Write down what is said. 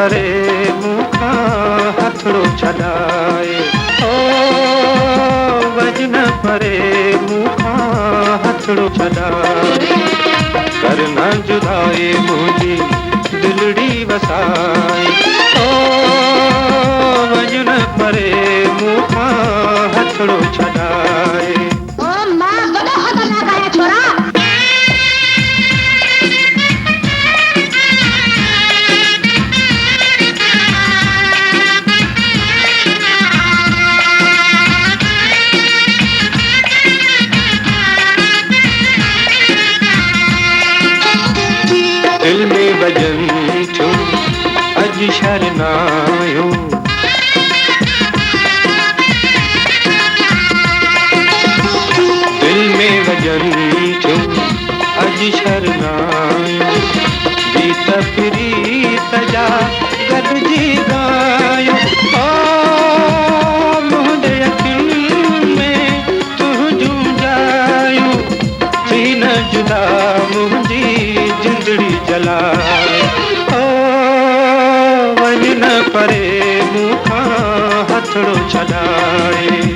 परे मूंखां हथड़ो छॾाए, ओ वञ न परे मूंखां हथड़ो छॾाए, कर न जुदाई मुंहिंजी दिलड़ी वसाए, ओ वञ न परे मूंखां हथड़ो छॾाए। ओ मां वॾो ख़तरनाक आहियां छोरा। दिल में वजन थियूं अॼु शरनायूं, दिल में वजन थियूं अॼु शरनायूं, गीत प्रीत जा गॾिजी ॻायूं, ओ मुंहिंजे अखियुनि में तुंहिंजूं जायूं, थी न जुदा मुंहिंजी जिंदड़ी जलाए, ओ वञ न परे मूंखां हथड़ो छॾाए।